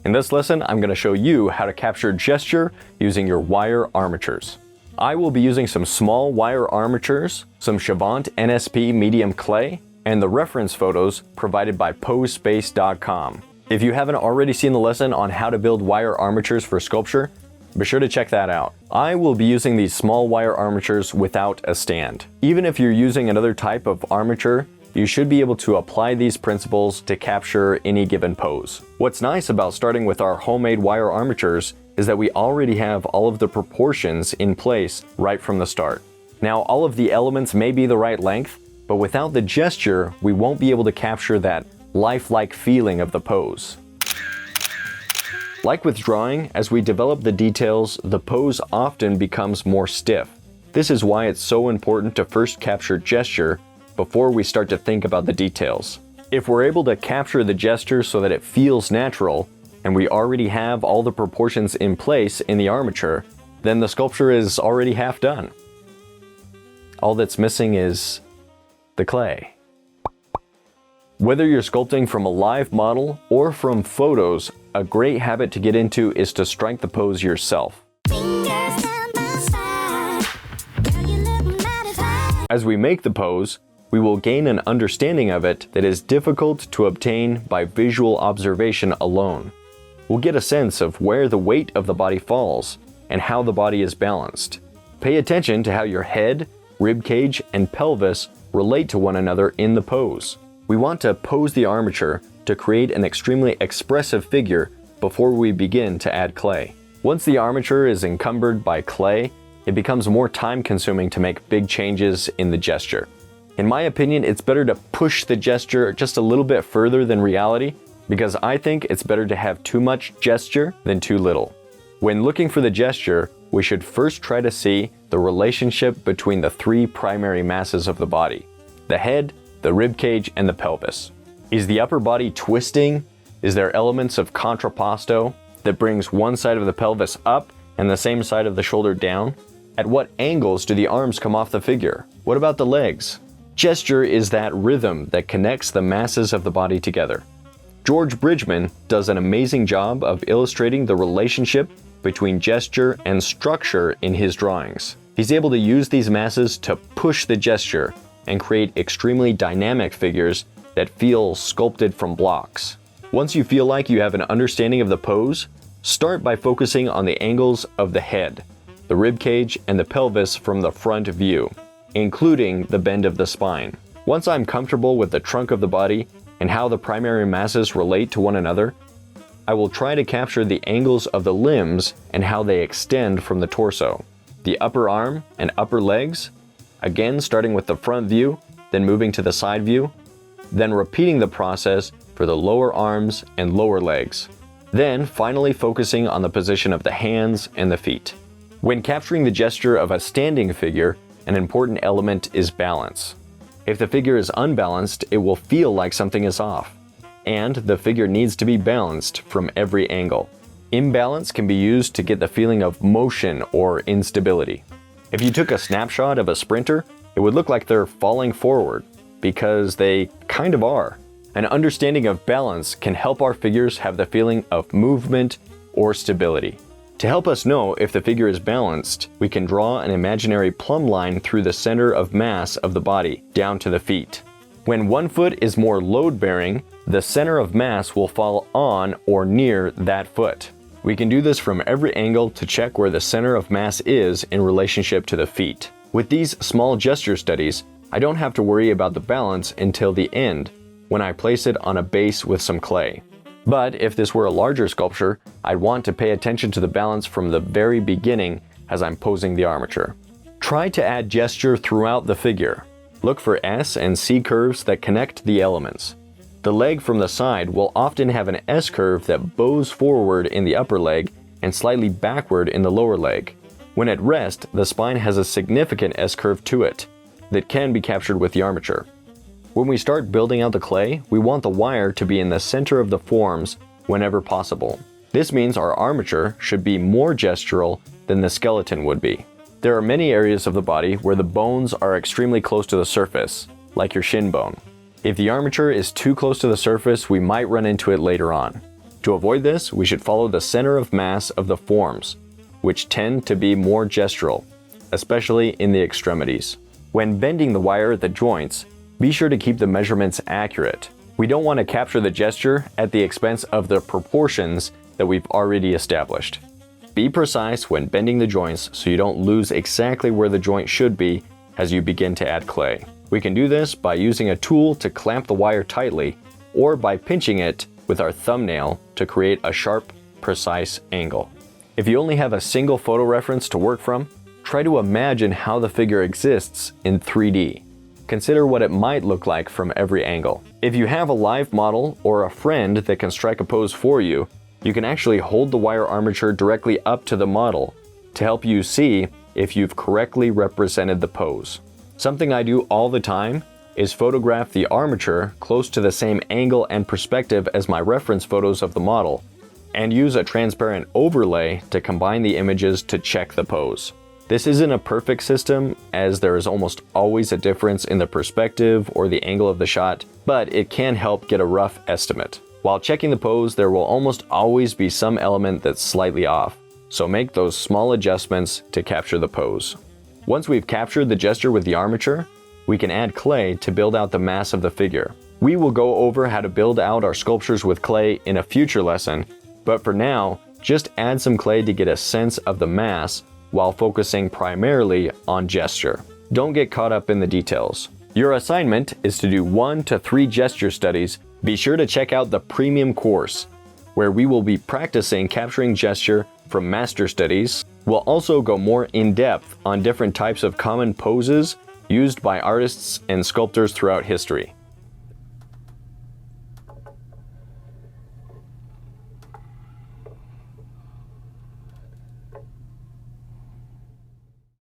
In this lesson, I'm going to show you how to capture gesture using your wire armatures. I will be using some small wire armatures, some Chavant NSP medium clay, and the reference photos provided by posespace.com. If you haven't already seen the lesson on how to build wire armatures for sculpture, be sure to check that out. I will be using these small wire armatures without a stand. Even if you're using another type of armature, you should be able to apply these principles to capture any given pose. What's nice about starting with our homemade wire armatures is that we already have all of the proportions in place right from the start. Now, all of the elements may be the right length, but without the gesture, we won't be able to capture that lifelike feeling of the pose. Like with drawing, as we develop the details, the pose often becomes more stiff. This is why it's so important to first capture gesture before we start to think about the details. If we're able to capture the gesture so that it feels natural, and we already have all the proportions in place in the armature, then the sculpture is already half done. All that's missing is the clay. Whether you're sculpting from a live model or from photos, a great habit to get into is to strike the pose yourself. As we make the pose, we will gain an understanding of it that is difficult to obtain by visual observation alone. We'll get a sense of where the weight of the body falls and how the body is balanced. Pay attention to how your head, rib cage, and pelvis relate to one another in the pose. We want to pose the armature to create an extremely expressive figure before we begin to add clay. Once the armature is encumbered by clay, it becomes more time-consuming to make big changes in the gesture. In my opinion, it's better to push the gesture just a little bit further than reality, because I think it's better to have too much gesture than too little. When looking for the gesture, we should first try to see the relationship between the three primary masses of the body: the head, the rib cage, and the pelvis. Is the upper body twisting? Is there elements of contrapposto that brings one side of the pelvis up and the same side of the shoulder down? At what angles do the arms come off the figure? What about the legs? Gesture is that rhythm that connects the masses of the body together. George Bridgman does an amazing job of illustrating the relationship between gesture and structure in his drawings. He's able to use these masses to push the gesture and create extremely dynamic figures that feel sculpted from blocks. Once you feel like you have an understanding of the pose, start by focusing on the angles of the head, the rib cage, and the pelvis from the front view, including the bend of the spine. Once I'm comfortable with the trunk of the body and how the primary masses relate to one another, I will try to capture the angles of the limbs and how they extend from the torso. The upper arm and upper legs, again starting with the front view, then moving to the side view, then repeating the process for the lower arms and lower legs, then finally focusing on the position of the hands and the feet. When capturing the gesture of a standing figure, an important element is balance. If the figure is unbalanced, it will feel like something is off, and the figure needs to be balanced from every angle. Imbalance can be used to get the feeling of motion or instability. If you took a snapshot of a sprinter, it would look like they're falling forward, because they kind of are. An understanding of balance can help our figures have the feeling of movement or stability. To help us know if the figure is balanced, we can draw an imaginary plumb line through the center of mass of the body down to the feet. When one foot is more load-bearing, the center of mass will fall on or near that foot. We can do this from every angle to check where the center of mass is in relationship to the feet. With these small gesture studies, I don't have to worry about the balance until the end, when I place it on a base with some clay. But if this were a larger sculpture, I'd want to pay attention to the balance from the very beginning as I'm posing the armature. Try to add gesture throughout the figure. Look for S and C curves that connect the elements. The leg from the side will often have an S curve that bows forward in the upper leg and slightly backward in the lower leg. When at rest, the spine has a significant S curve to it that can be captured with the armature. When we start building out the clay, we want the wire to be in the center of the forms whenever possible. This means our armature should be more gestural than the skeleton would be. There are many areas of the body where the bones are extremely close to the surface, like your shin bone. If the armature is too close to the surface, we might run into it later on. To avoid this, we should follow the center of mass of the forms, which tend to be more gestural, especially in the extremities. When bending the wire at the joints, be sure to keep the measurements accurate. We don't want to capture the gesture at the expense of the proportions that we've already established. Be precise when bending the joints so you don't lose exactly where the joint should be as you begin to add clay. We can do this by using a tool to clamp the wire tightly or by pinching it with our thumbnail to create a sharp, precise angle. If you only have a single photo reference to work from, try to imagine how the figure exists in 3D. Consider what it might look like from every angle. If you have a live model or a friend that can strike a pose for you, you can actually hold the wire armature directly up to the model to help you see if you've correctly represented the pose. Something I do all the time is photograph the armature close to the same angle and perspective as my reference photos of the model, and use a transparent overlay to combine the images to check the pose. This isn't a perfect system, as there is almost always a difference in the perspective or the angle of the shot, but it can help get a rough estimate. While checking the pose, there will almost always be some element that's slightly off, so make those small adjustments to capture the pose. Once we've captured the gesture with the armature, we can add clay to build out the mass of the figure. We will go over how to build out our sculptures with clay in a future lesson, but for now, just add some clay to get a sense of the mass while focusing primarily on gesture. Don't get caught up in the details. Your assignment is to do 1 to 3 gesture studies. Be sure to check out the premium course, where we will be practicing capturing gesture from master studies. We'll also go more in depth on different types of common poses used by artists and sculptors throughout history.